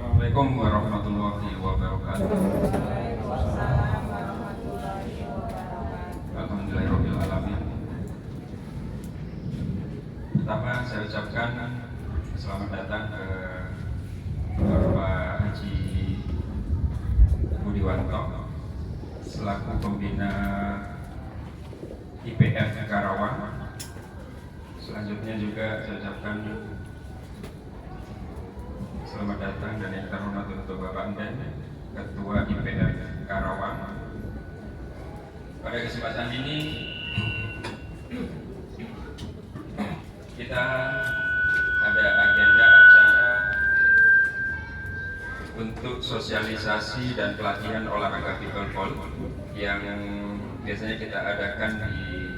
Assalamualaikum warahmatullahi wabarakatuh. Alhamdulillahirrahmanirrahim. Pertama saya ucapkan selamat datang ke Bapak Haji Budiwanto selaku pembina IPF Karawang. Selanjutnya juga saya ucapkan selamat datang dan yang terhormat untuk Bapak Nden, Ketua IPF Karawang. Pada kesempatan ini kita ada agenda acara untuk sosialisasi dan pelatihan olahraga pickleball yang biasanya kita adakan di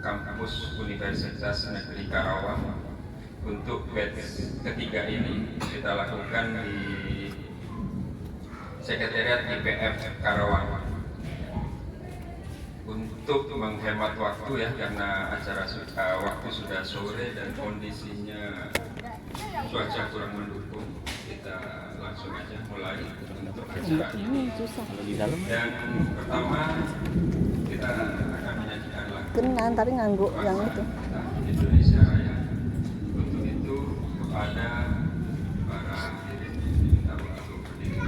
kampus Universitas Negeri Karawang. Untuk batch ketiga ini kita lakukan di Sekretariat IPF Karawang. Untuk menghemat waktu ya, karena acara waktu sudah sore dan kondisinya cuaca kurang mendukung, kita langsung aja mulai untuk acara ini. Dan pertama kita akan menyajikan lagu Kenan tapi ngangguk yang itu. Indonesia Raya. Untuk itu kepada para hadirin minta untuk berdiri.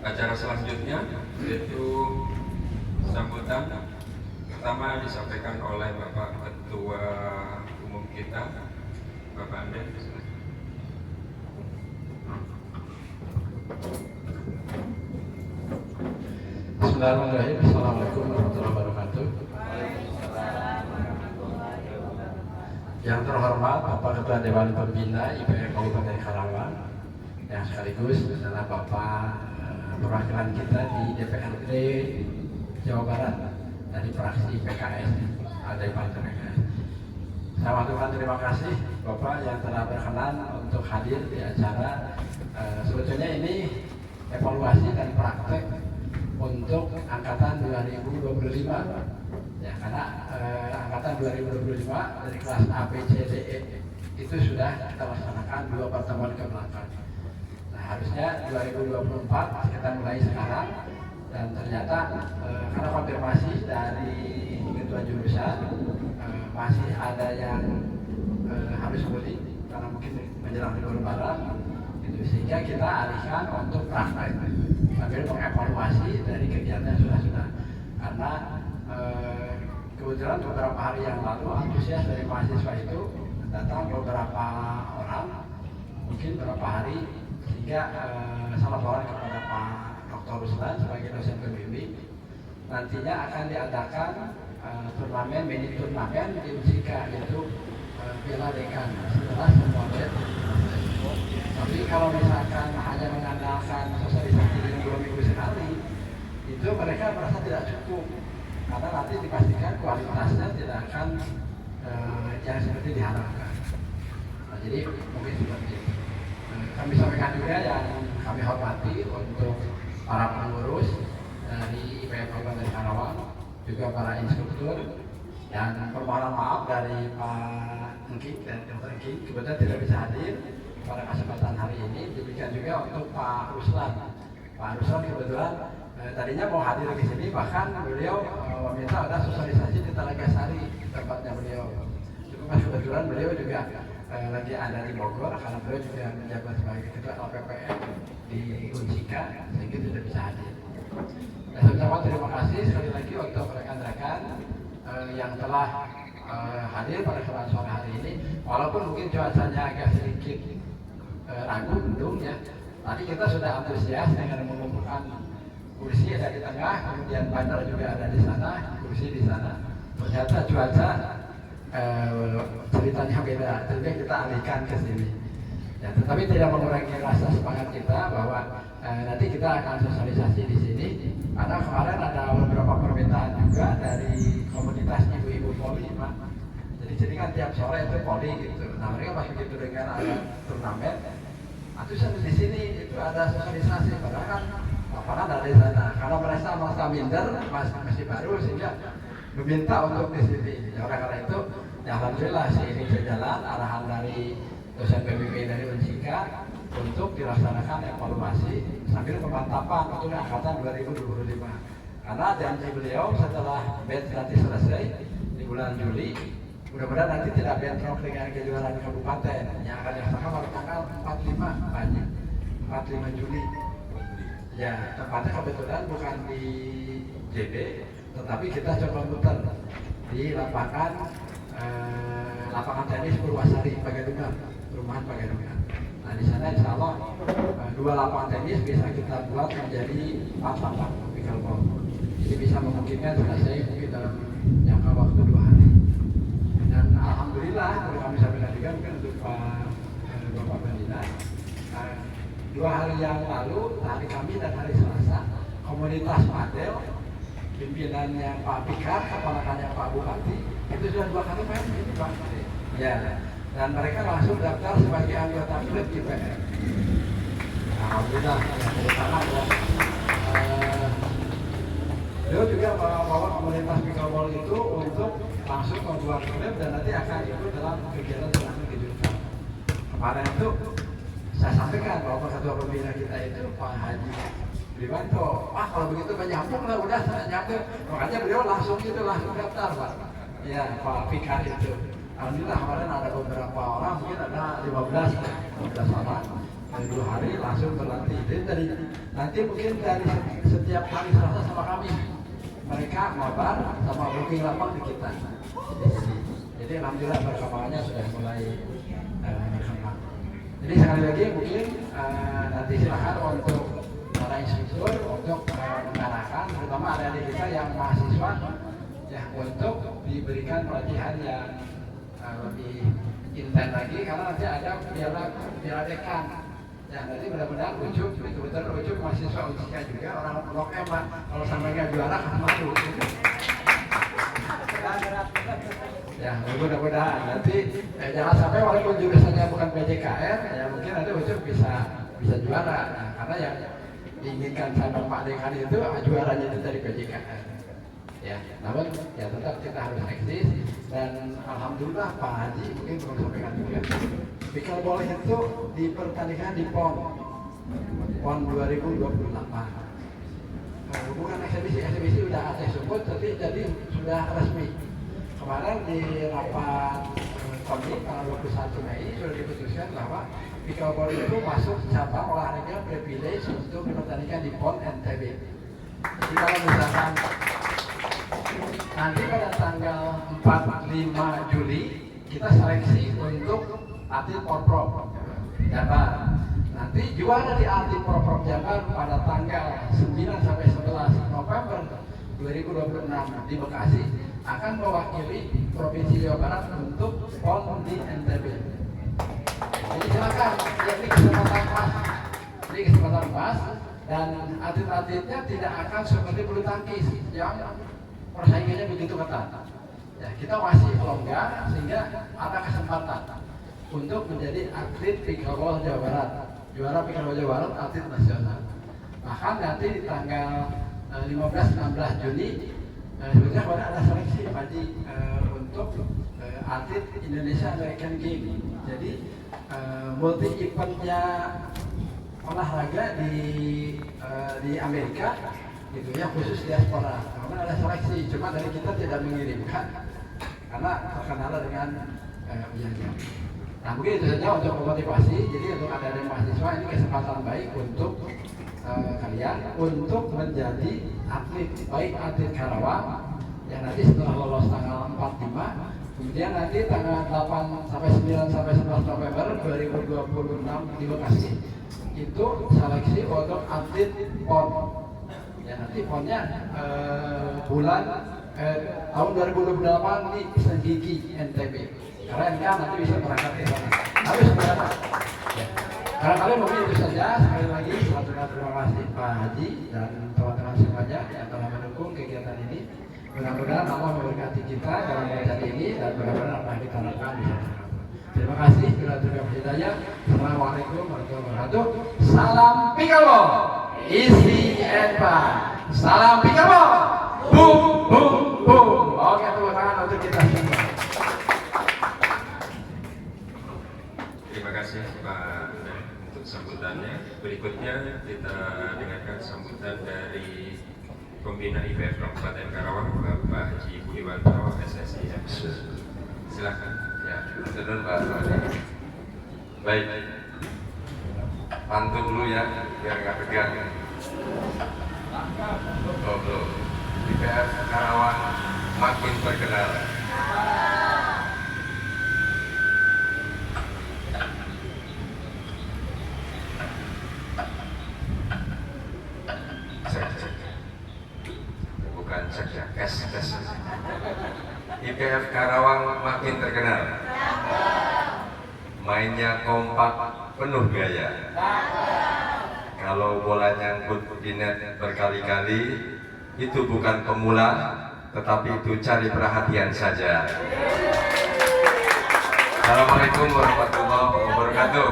acara selanjutnya yaitu sambutan pertama disampaikan oleh Bapak Ketua Umum kita, Bapak Ande. Bismillahirrahmanirrahim. Assalamualaikum warahmatullahi wabarakatuh. Yang terhormat Bapak Ketua Dewan Pembina IPM Kabupaten Karawang, yang sekaligus adalah Bapak perwakilan kita di DPRD Jawa Barat dari fraksi PKS, dari Partai PKS. Saya maturkan terima kasih Bapak yang telah berkenan untuk hadir di acara. Sebetulnya ini evaluasi dan praktek untuk angkatan 2025 ya, karena angkatan 2025 dari kelas A, B, C, D, E itu sudah kita laksanakan 2 pertemuan ke belakang. Nah, harusnya 2024 kita mulai sekarang, dan ternyata karena konfirmasi dari ketua jurusan masih ada yang harus mudik karena mungkin menjelang libur lebaran, sehingga kita alihkan untuk praktek sambil mengevaluasi dari kegiatan sudah karena kebetulan beberapa hari yang lalu antusias dari mahasiswa itu datang beberapa orang, mungkin beberapa hari, sehingga saya laporan kepada Pak Dr. Ruslan sebagai dosen pembimbing, nantinya akan diadakan turnamen, mini turnamen di Unsika, yaitu Piala Dekan setelah semua set. Tapi kalau misalkan hanya mengandalkan sosialisasi dengan 2 minggu sekali, itu mereka merasa tidak cukup, karena nanti dipastikan kualitasnya tidak akan yang seperti diharapkan. Nah, jadi mungkin seperti itu. Kami sampaikan juga yang kami hormati untuk para pengurus dari IPM Kabupaten Karawang, juga para instruktur, dan permohonan maaf dari Pak Engki dan Dr. Engki kebetulan tidak bisa hadir pada kesempatan hari ini. Demikian juga untuk Pak Ruslan. Pak Ruslan kebetulan tadinya mau hadir di sini, bahkan beliau meminta ada sosialisasi di Talagasari, tempatnya beliau. Cuma kebetulan beliau juga lagi ada di Bogor, karena beliau juga menjabat sebagai ketua LPPM di Unsika, sehingga tidak bisa hadir. Saya ucapkan terima kasih sekali lagi untuk rekan-rekan yang telah hadir pada kesempatan sore hari ini, walaupun mungkin cuacanya agak sedikit ragu, mendung ya. Tadi kita sudah antusias dengan mengumpulkan kursi ada di tengah, kemudian banner juga ada di sana, kursi di sana. Ternyata cuaca ceritanya beda, sehingga kita alihkan ke sini. Ya, tetapi tidak mengurangi rasa semangat kita bahwa nanti kita akan sosialisasi di sini, karena kemarin ada beberapa permintaan juga dari komunitas ibu-ibu poli, Pak. Jadi kan tiap sore itu poli gitu. Nah, mereka pas begitu dengan ada turnamen, atusan di sini itu ada sosialisasi, padahal kan lapangan ada di sana. Karena mereka merasa minder, masih baru, sehingga meminta untuk di sini. Ya, oleh karena itu, ya alhamdulillah ini berjalan arahan dari dosen PBB dari Unsika untuk dilaksanakan evaluasi sambil pemantapan untuk angkatan 2025. Karena janji beliau setelah batch nanti selesai di bulan Juli, mudah-mudahan nanti tidak bentrok dengan kejuaraan kabupaten yang akan dilaksanakan pada tanggal 45 banyak 45 Juli. Ya, tempatnya kebetulan bukan di JB, tetapi kita coba muter di lapangan tenis Purwasari, Pagadungan, perumahan Pagadungan. Nah, di sana insya Allah 2 lapangan tenis bisa kita buat menjadi 4 lapangan pickleball. Jadi bisa memungkinkan selesai mungkin dalam jangka waktu 2 hari. Dan alhamdulillah, kalau kami sampaikan juga mungkin untuk Bapak Pendina, 2 hari yang lalu, hari Kamis dan hari Selasa, komunitas Madel, pimpinannya Pak Pikar, kepalakannya Pak Bupati, itu sudah 2 kali main ini Pak. Ya, dan mereka langsung daftar sebagai anggota klub IPM. Alhamdulillah, terutama ya. Beliau juga bawa komunitas pickleball itu untuk langsung membuat klub dan nanti akan ikut dalam kegiatan selanjutnya di jurusan. Kemarin itu saya sampaikan bahwa ketua pembina kita itu Pak Haji Priwanto, kalau begitu menyambung lah, udah saya nyambung. Makanya beliau langsung daftar Pak. Ya, Pak Fikar itu. Alhamdulillah kemarin ada beberapa orang, mungkin ada 15 orang dari 2 hari langsung berlatih. Jadi nanti mungkin dari setiap hari Selasa sama kami mereka mabar sama booking lapang di kita. Jadi alhamdulillah perkembangannya sudah mulai berkembang. Jadi sekali lagi mungkin nanti silakan untuk para instruktur untuk mengarahkan terutama adik-adik kita yang mahasiswa ya untuk diberikan pelatihan yang lebih intens lagi karena nanti ada piala dekan. Ya nanti benar-benar Ucup, betul-betul Ucup mahasiswa Ucika juga orang Blok M lah. Kalau sampai nggak juara kan malu. Ya mudah-mudahan nanti jangan sampai walaupun jurusannya bukan PJKR ya mungkin nanti Ucup bisa juara. Nah, karena yang diinginkan sama Pak Dekan itu juaranya itu dari PJKR. Ya, namun ya tetap kita harus eksis dan alhamdulillah Pak Haji mungkin perlu sampaikan juga. Pickleball itu dipertandingkan di PON 2028. Bukan eksibisi udah ada sebut, tapi jadi sudah resmi. Kemarin di rapat komite tanggal 21 Mei sudah diputuskan bahwa pickleball itu masuk cabang olahraga privilege untuk dipertandingkan di PON NTB. Jadi kalau misalkan nanti pada tanggal 4-5 Juli kita seleksi untuk atlet Porprov Jabar. Nanti juara di atlet Porprov Jabar pada tanggal 9 sampai 11 November 2026 di Bekasi akan mewakili Provinsi Jawa Barat untuk PON di NTB. Jadi silakan, ini kesempatan pas. Ini kesempatan pas dan atlet-atletnya tidak akan seperti bulu tangkis yang persaingannya begitu ketat. Ya, kita masih longgar sehingga ada kesempatan untuk menjadi atlet pickleball Jawa Barat, juara pickleball Jawa Barat atlet nasional. Bahkan nanti di tanggal 15-16 Juni sebetulnya ada seleksi Haji untuk atlet Indonesia American Games. Jadi multi eventnya olahraga di Amerika gitu ya, khusus diaspora. Karena ada seleksi, cuma dari kita tidak mengirimkan karena terkenal dengan biaya. Nah mungkin itu saja untuk memotivasi. Jadi untuk adik-adik mahasiswa ini kesempatan baik untuk kalian untuk menjadi atlet, baik atlet Karawang yang nanti setelah lolos tanggal 4-5, kemudian nanti tanggal 8 sampai 9 sampai 11 November 2026 di Bekasi itu seleksi untuk atlet PON. Ya nanti PON-nya bulan tahun 2028 di Senggigi NTB. Keren kan, nanti bisa berangkat ke sana. Tapi sebenarnya ya. Karena kalian mungkin itu saja. Sekali lagi terima kasih Pak Haji dan teman-teman semuanya yang telah mendukung kegiatan ini. Mudah-mudahan Allah memberkati kita dalam kegiatan ini dan mudah-mudahan apa yang kita lakukan bisa tercapai. Terima kasih. Assalamualaikum warahmatullahi wabarakatuh. Salam pickleball. Isi Epa. Salam pickleball. Boom boom boom. Oke, tepuk tangan untuk kita semua. Terima kasih Pak untuk sambutannya. Berikutnya kita dengarkan sambutan dari Pembina IPF Kabupaten Karawang, Bapak Haji Budiwanto SSI. Silakan. Ya, betul Pak. Baik. Pantun dulu ya, biar nggak tegang. Oh, belum. IPF Karawang makin terkenal. Bukan cek ya, tes. IPF Karawang makin terkenal. Mainnya kompak, penuh gaya. Kalau bola nyangkut di net berkali-kali, itu bukan pemula, tetapi itu cari perhatian saja. Assalamualaikum warahmatullahi wabarakatuh.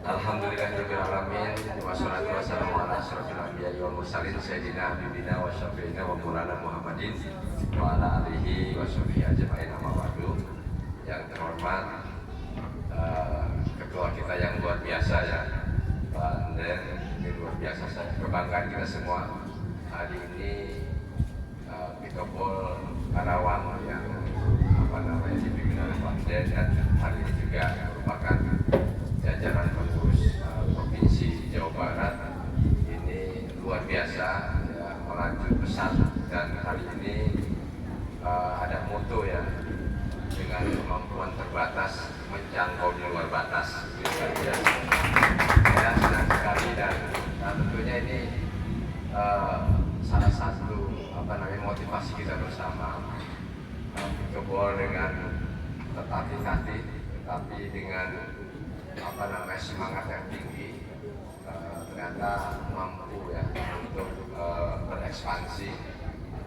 Alhamdulillahirrahmanirrahim. Wassalatu wassalamu ala asyrofil anbiya'i wal mursalin sayyidina habibina wa syafi'ina wa maulana Muhammadin wa ala alihi wa sahbihi ajma'in amma ba'du. Yang terhormat ketua kita yang luar biasa ya, Pak Anden, ini luar biasa, kebanggaan kita semua. Hari ini pickleball Karawang yang dipimpin oleh Pak Anden dan hari ini juga merupakan jangkaunya luar batas. Ya, saya senang sekali dan tentunya ini salah satu motivasi kita bersama. Kebol dengan tetap hati, tetapi dengan semangat yang tinggi, ternyata mampu ya untuk berekspansi,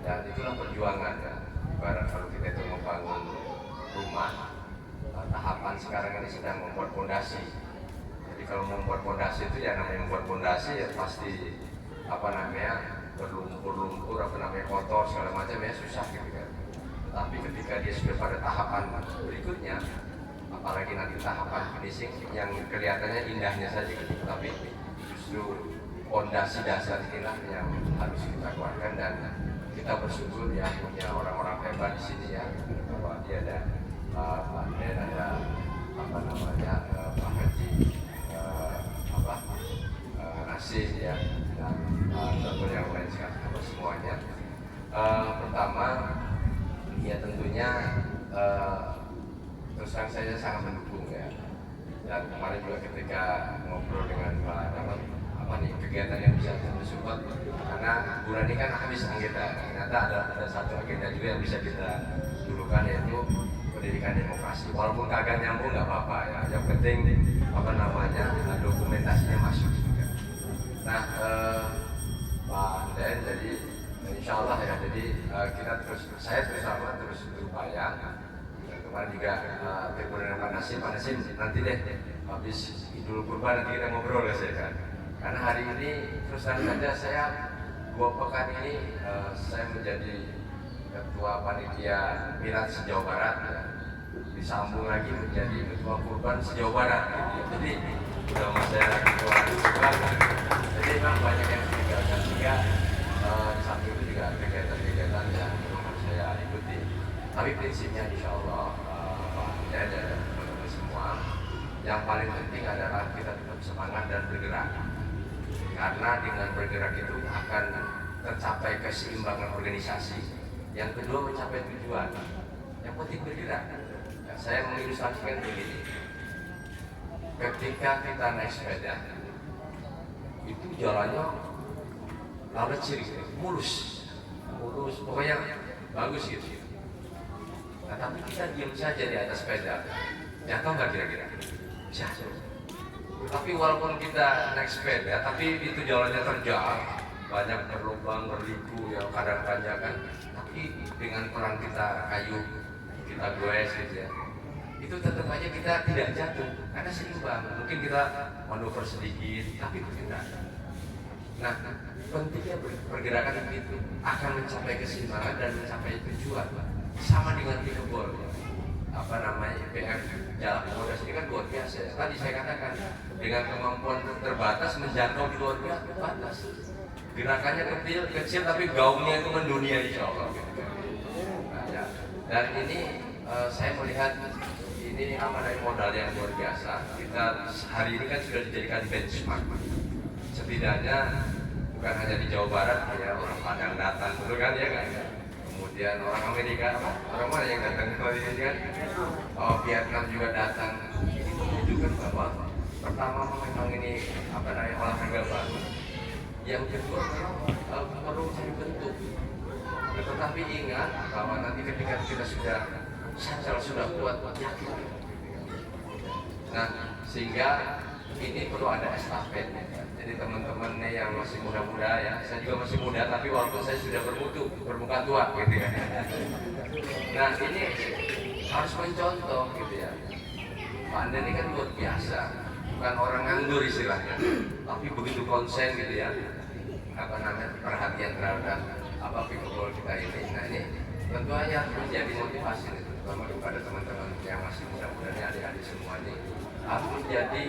dan itulah perjuangan ya. Ibarat kalau kita itu membangun rumah, tahapan sekarang ini sedang membuat fondasi. Jadi kalau membuat fondasi itu ya namanya membuat fondasi ya pasti berlumpur-lumpur, kotor segala macam ya susah gitu kan. Tapi ketika dia sudah pada tahapan berikutnya, apalagi nanti tahapan finishing yang kelihatannya indahnya saja gitu, tapi justru fondasi dasar inilah yang harus kita kuatkan, dan kita bersyukur ya punya orang-orang hebat di sini ya, bahwa dia ada Pak Den, ada Pak Haji Nasir ya, dan tentu yang lain semuanya. Pertama ya tentunya terus terang saya sangat mendukung ya, dan kemarin juga ketika ngobrol dengan kegiatan yang bisa mensupport, karena bulan ini kan habis agenda, ternyata ada satu agenda juga yang bisa kita dulukan, yaitu pendidikan demokrasi. Walaupun kagak nyambung nggak apa-apa ya, yang penting dokumentasinya masuk juga. Nah Pak Den, jadi insya Allah ya, jadi saya terus berupaya. Kemarin juga ketemu dengan Pak Nasim nanti deh habis Idul Kurban nanti kita ngobrol ya saya kan. Karena hari ini terus terang saja saya 2 pekan ini saya menjadi ketua panitia Mirat se-Jawa Barat ya. Disambung lagi menjadi ketua kurban se-Jawa Barat gitu. Jadi udah saya lagi ketua kurban. Jadi memang banyak yang ditinggalkan, sehingga di samping itu juga kegiatan-kegiatan yang saya ikuti. Tapi prinsipnya insya Allah dan teman-teman semua, yang paling penting adalah kita tetap semangat dan bergerak. Karena dengan bergerak itu akan tercapai keseimbangan organisasi. Yang kedua mencapai tujuan. Yang penting bergerak. Ya, saya mengilustrasikan begini. Ketika kita naik sepeda, itu jalannya lalu ciri, mulus, pokoknya bagus gitu. Nah, tapi kita diam saja di atas sepeda, jatuh nggak kira-kira? Jatuh. Tapi walaupun kita naik sepeda, tapi itu jalannya terjal, banyak berlubang, berliku, ya kadang tanjakan. Tapi dengan peran kita kayu, kita goes gitu ya, itu tetap aja kita tidak jatuh, karena seimbang. Mungkin kita manuver sedikit, tapi bergerak. Nah, pentingnya pergerakan itu akan mencapai keseimbangan dan mencapai tujuan. Sama dengan Pikebol, IPF Jalan Modas ini kan luar biasa. Tadi saya katakan dengan kemampuan terbatas menjangkau di luar batas. Gerakannya kecil tapi gaungnya itu mendunia insya Allah. Nah, ya. Dan ini saya melihat ini modal yang luar biasa. Kita hari ini kan sudah dijadikan benchmark. Setidaknya bukan hanya di Jawa Barat, ya orang Padang datang, betul kan ya kan? Kemudian orang Amerika, orang mana yang datang ke sini kan? Vietnam juga datang. Ini menunjukkan bahwa pertama memang ini olahraga baru. Yang kedua perlu cari bentuk. Tetapi ingat bahwa nanti ketika kita sudah kuat, yakin. Nah, sehingga ini perlu ada estafet. Jadi teman-teman yang masih muda-muda ya, saya juga masih muda tapi walaupun saya sudah bermuka tua gitu ya. Nah ini harus mencontoh gitu ya. Pak Anda ini kan luar biasa, bukan orang nganggur istilahnya, tapi begitu konsen gitu ya. Perhatian terhadap Pikebol kita ini. Nah ini tentu aja menjadi motivasi terutama kepada teman-teman yang masih muda-muda ini, adik-adik semua ini. Harus jadi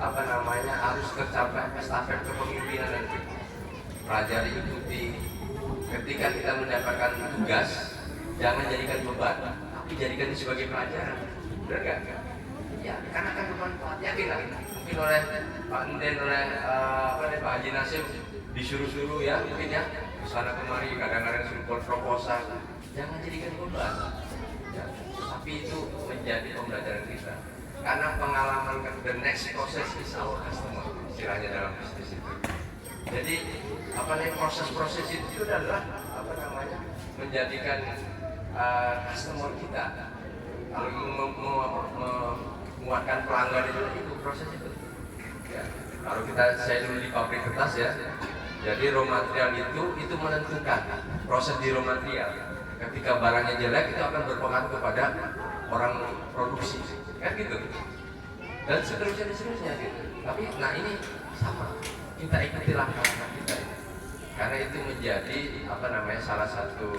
harus tercapai estafet kepemimpinan nanti. Pelajari, ikuti. Ketika kita mendapatkan tugas, jangan jadikan beban, tapi jadikan itu sebagai pelajaran. Benar nggak? Ya, karena akan bermanfaat. Yakin lah. Mungkin oleh Pak Den, oleh Pak Haji Nasim disuruh-suruh ya, mungkin ya kesana kemari, kadang-kadang suruh proposal. Jangan jadikan beban. Ya, tapi itu menjadi pembelajaran kita. karena pengalaman the next process is our customer, istilahnya dalam bisnis itu. Jadi proses-proses itu adalah menjadikan customer kita. Kalau menguatkan pelanggan itu proses itu. Ya. Kalau saya dulu di pabrik kertas ya, jadi raw material itu menentukan proses di raw material. Ketika barangnya jelek itu akan berpengaruh kepada orang produksi, kan gitu. Dan seterusnya gitu. Tapi ini sama, kita ikuti langkah-langkah kita ini. Karena itu menjadi salah satu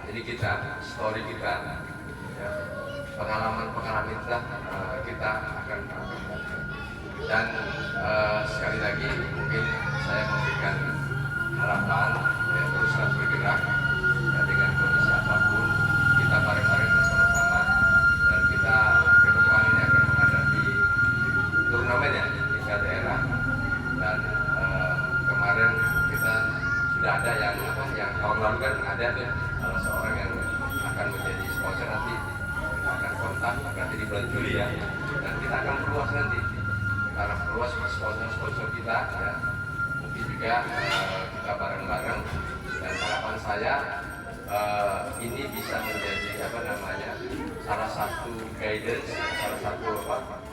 jadi kita story kita, ya, pengalaman kita akan dan sekali lagi mungkin saya memberikan harapan ya, teruslah bergerak ya, dengan kondisi apapun kita bareng-bareng bersama-sama dan kita ke depan ini akan menghadapi turnamen ya tingkat daerah dan kemarin kita sudah ada yang tahun lalu kan ada tuh salah seorang yang akan menjadi sponsor nanti kita akan kontak nanti di bulan Juli ya dan kita akan perluas nanti. Karena perluas sponsor kita ya. Mungkin juga kita bareng-bareng dan harapan saya ini bisa menjadi salah satu guidance, salah satu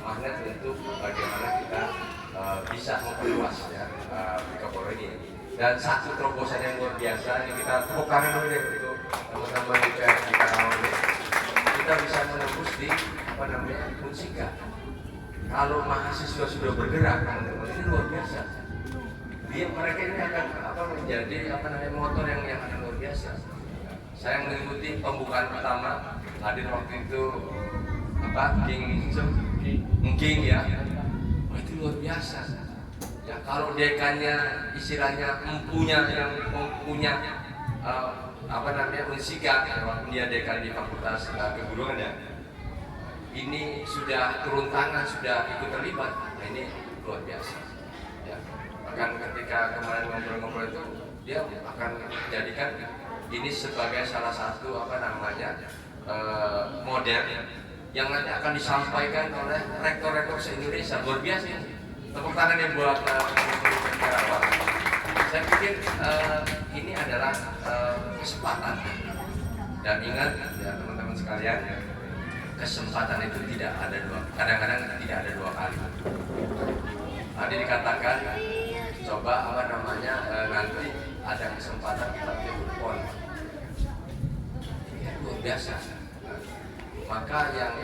magnet untuk bagaimana kita bisa memperluas ya Pikapolo ini. Dan satu terobosan yang luar biasa ini kita tepuk tangan dulu deh untuk teman-teman di Karawang ini. Kita bisa menembus di Unsika. Kalau mahasiswa sudah bergerak, teman-teman ini luar biasa. Mereka ini akan menjadi motor yang akan luar biasa. Saya mengikuti pembukaan pertama hadir waktu itu King ya. Itu luar biasa. Ya kalau dekannya istilahnya mempunya Unsika, waktu dia dekan di Fakultas Keguruan ya. Ini sudah turun tangan, sudah ikut terlibat. Nah ini luar biasa. Ya. Bahkan ketika kemarin ngobrol-ngobrol itu, dia akan menjadikan ini sebagai salah satu model yang nanti akan disampaikan oleh rektor-rektor se-Indonesia. Luar biasa. Tepuk tangan yang buat Karawang. Saya pikir ini adalah kesempatan. Dan ingat ya teman-teman sekalian, kesempatan itu tidak ada kadang-kadang tidak ada dua kali. Tadi dikatakan coba nanti ada kesempatan kita telepon. Ini luar biasa. Maka yang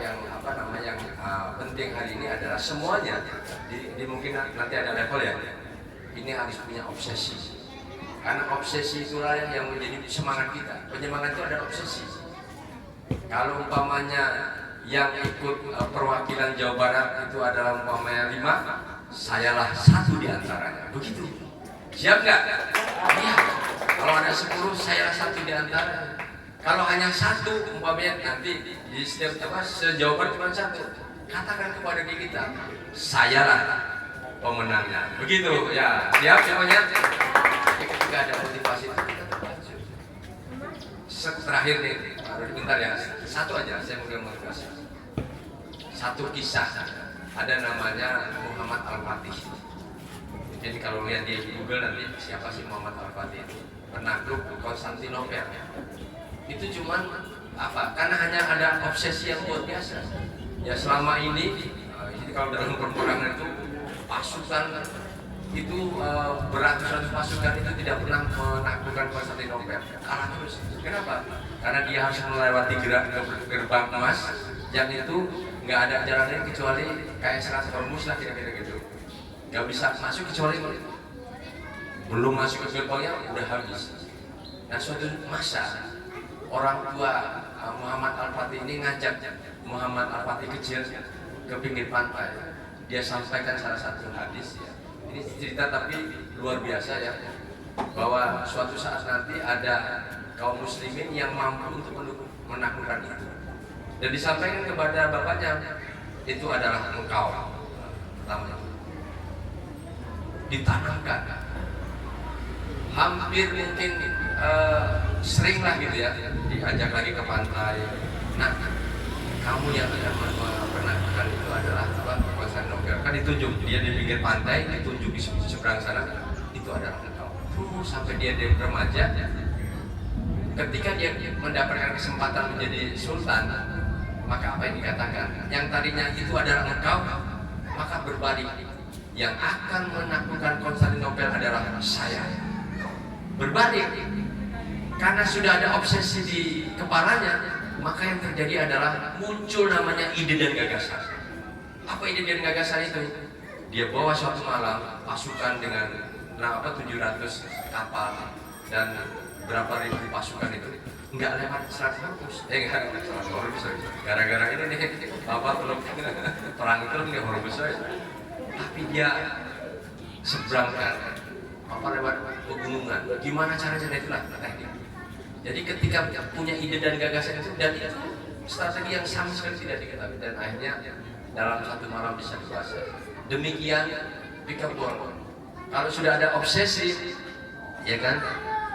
penting hari ini adalah semuanya di mungkin nanti ada level ya. Ini harus punya obsesi. Karena obsesi itulah yang menjadi semangat kita. Penyemangat itu ada obsesi. Kalau umpamanya yang ikut perwakilan Jawa Barat itu adalah umpamanya 5, sayalah 1 di antaranya. Begitu. Siap nggak? Iya. Kalau ada 10, sayalah 1 di antaranya. Kalau hanya 1, umpamanya nanti di setiap se-Jawa Barat cuma 1. Katakan kepada diri kita, sayalah pemenangnya. Begitu ya. Siap semuanya? Ketika ada motivasi itu kita terpacu. Terakhir nih, bentar ya. 1 aja saya mau motivasi. 1 kisah, ada namanya Muhammad Al-Fatih. Jadi kalau lihat di Google nanti siapa sih Muhammad Al-Fatih itu? Penakluk Konstantinopel. Itu cuman karena hanya ada obsesi yang luar biasa. Ya selama ini kalau dalam perperangan itu pasukan itu beratus-ratus pasukan itu tidak pernah menaklukkan Konstantinopel. Kalah terus. Kenapa? Karena dia harus melewati gerbang emas yang itu nggak ada jalannya kecuali kayak Selat Hormuz lah kira-kira gitu. Nggak bisa masuk kecuali belum masuk ke gerbangnya udah habis. Nah suatu masa orang tua Muhammad Al-Fatih ini ngajak Muhammad Al-Fatih kecil ke pinggir pantai. Dia sampaikan salah satu hadis ya. Ini cerita tapi luar biasa ya. Bahwa suatu saat nanti ada kaum muslimin yang mampu untuk menaklukkan itu. Dan disampaikan kepada bapaknya, itu adalah engkau. Pertama, ditanamkan. Hampir mungkin sering lah gitu ya, diajak lagi ke pantai. Nah, kamu yang akan memenangkan itu adalah apa? Konstantin Nobel. Kan ditunjuk, dia di pinggir pantai, ditunjuk di seberang sana, itu adalah engkau. Sampai dia remaja, ketika dia mendapatkan kesempatan menjadi sultan, maka apa yang dikatakan? Yang tadinya itu adalah engkau, maka berbalik. Yang akan menaklukkan Konstantinopel adalah saya. Berbalik. Karena sudah ada obsesi di kepalanya, maka yang terjadi adalah muncul namanya ide dan gagasan. Apa ide dan gagasan itu? Dia bawa suatu malam pasukan dengan 700 kapal dan berapa ribu pasukan itu nggak lewat Selat Hormuz. Nggak lewat Selat Hormuz. Gara-gara ini nih perang itu nggak Hormuz. Tapi dia seberangkan lewat pegunungan. Gimana caranya itulah teknik. Jadi ketika punya ide dan gagasan itu, dan itu strategi yang sama sekali tidak diketahui, dan akhirnya dalam satu malam bisa dikuasai. Demikian pikabol. Kalau sudah ada obsesi, ya kan,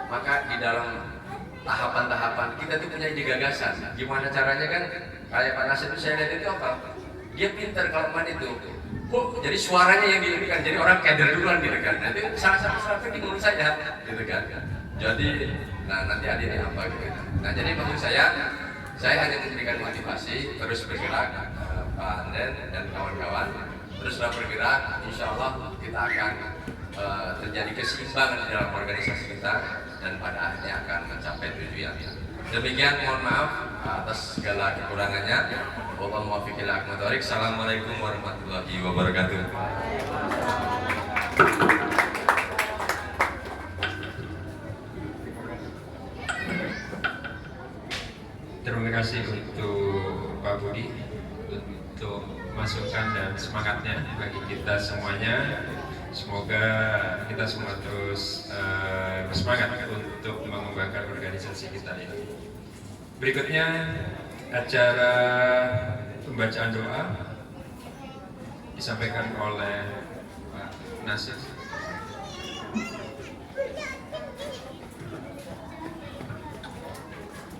maka di dalam tahapan-tahapan kita tuh punya ide gagasan. Gimana caranya kan? Kayak Pak Nasir itu saya lihat itu apa? Dia pintar kalau main itu. Jadi suaranya yang diirikan, jadi orang keder duluan gitu kan. Nanti salah satu strategi menurut saya, gitu kan. Jadi, nanti adiknya apa gitu. Nah, jadi maksud saya hanya memberikan motivasi terus bergerak, Pak Anden dan kawan-kawan teruslah bergerak. Insya Allah kita akan terjadi keseimbangan di dalam organisasi kita dan pada akhirnya akan mencapai tujuan. Demikian, mohon maaf atas segala kekurangannya. Assalamualaikum warahmatullahi wabarakatuh. Terima kasih untuk Pak Budi untuk masukan dan semangatnya bagi kita semuanya. Semoga kita semua terus bersemangat untuk mengembangkan organisasi kita ini. Berikutnya acara pembacaan doa disampaikan oleh Pak Nasir.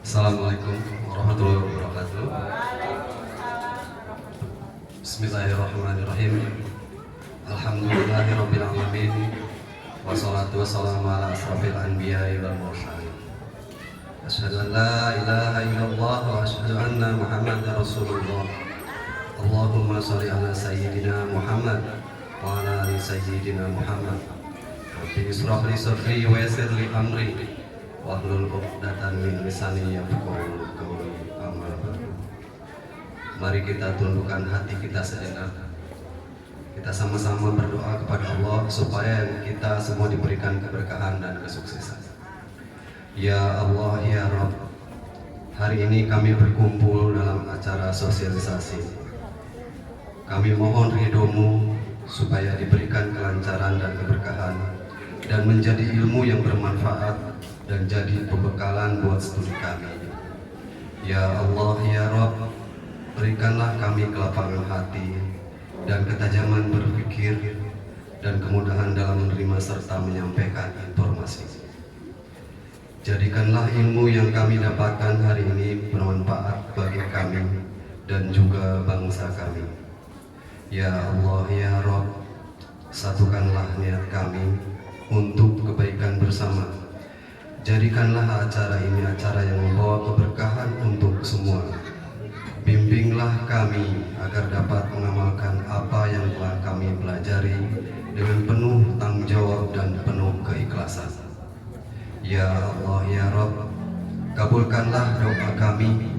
Assalamualaikum warahmatullahi wabarakatuh. Bismillahirrahmanirrahim. Alhamdulillahirabbil alamin. Wassalatu wassalamu ala asrofil anbiya'i wal mursalin. Asyhadu an la ilaha illallah wa asyhadu anna Muhammadar Rasulullah. Allahumma shalli ala sayyidina Muhammad wa ala ali sayyidina Muhammad. Rabbi ishrah li sadri wa yassir li amri wahlul 'uqdatam min lisani yafqahu qawli. Amma ba'du. Mari kita tundukkan hati kita sejenak. Kita sama-sama berdoa kepada Allah supaya kita semua diberikan keberkahan dan kesuksesan. Ya Allah, ya Rabb, hari ini kami berkumpul dalam acara sosialisasi. Kami mohon ridho-Mu supaya diberikan kelancaran dan keberkahan dan menjadi ilmu yang bermanfaat dan jadi pembekalan buat studi kami. Ya Allah, ya Rabb, berikanlah kami kelapangan hati dan ketajaman berpikir dan kemudahan dalam menerima serta menyampaikan informasi. Jadikanlah ilmu yang kami dapatkan hari ini bermanfaat bagi kami dan juga bangsa kami. Ya Allah, ya Rabb, satukanlah niat kami untuk kebaikan bersama. Jadikanlah acara ini acara yang membawa keberkahan untuk semua. Bimbinglah kami agar dapat mengamalkan apa yang telah kami pelajari dengan penuh tanggung jawab dan penuh keikhlasan. Ya Allah, ya Rabb, kabulkanlah doa kami.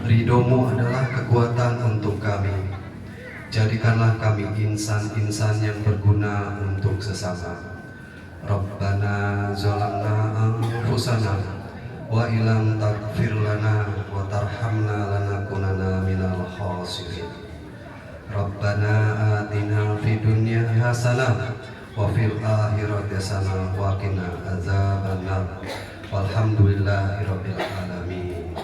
Ridho-Mu adalah kekuatan untuk kami. Jadikanlah kami insan-insan yang berguna untuk sesama. Rabbana zalamna anfusana wa ilam taghfir lana wa tarhamna lanakunanna minal khasirin. Rabbana atina fid dunya hasanah wa fil akhirati hasanah wa qina adzabannar. Walhamdulillahirabbil alamin.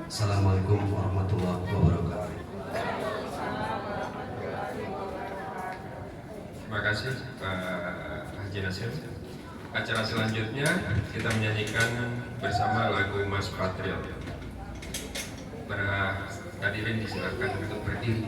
Assalamualaikum warahmatullahi wabarakatuh. Terima kasih Pak Haji Nasir. Acara selanjutnya kita menyanyikan bersama lagu Mas Patriot. Hadirin disilakan untuk berdiri.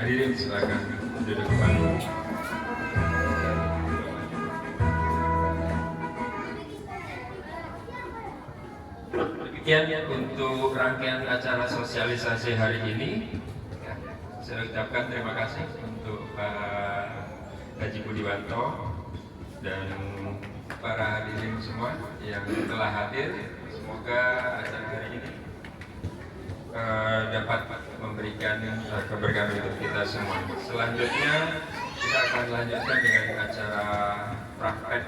Hadirin silakan duduk kembali. Demikian untuk rangkaian acara sosialisasi hari ini. Saya ucapkan terima kasih untuk Pak Haji Budiwanto dan para hadirin semua yang telah hadir. Semoga acara hari ini dapat memberikan keberkahan untuk kita semua. Selanjutnya kita akan lanjutkan dengan acara praktek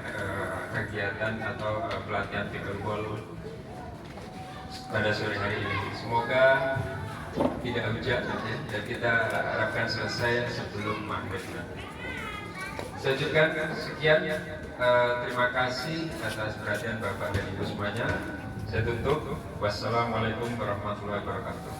kegiatan atau pelatihan pickleball pada sore hari ini. Semoga tidak hujan dan kita harapkan selesai sebelum maghrib nanti. Saya ucapkan sekian, terima kasih atas perhatian Bapak dan Ibu semuanya. Saya tutup. Wassalamualaikum warahmatullahi wabarakatuh.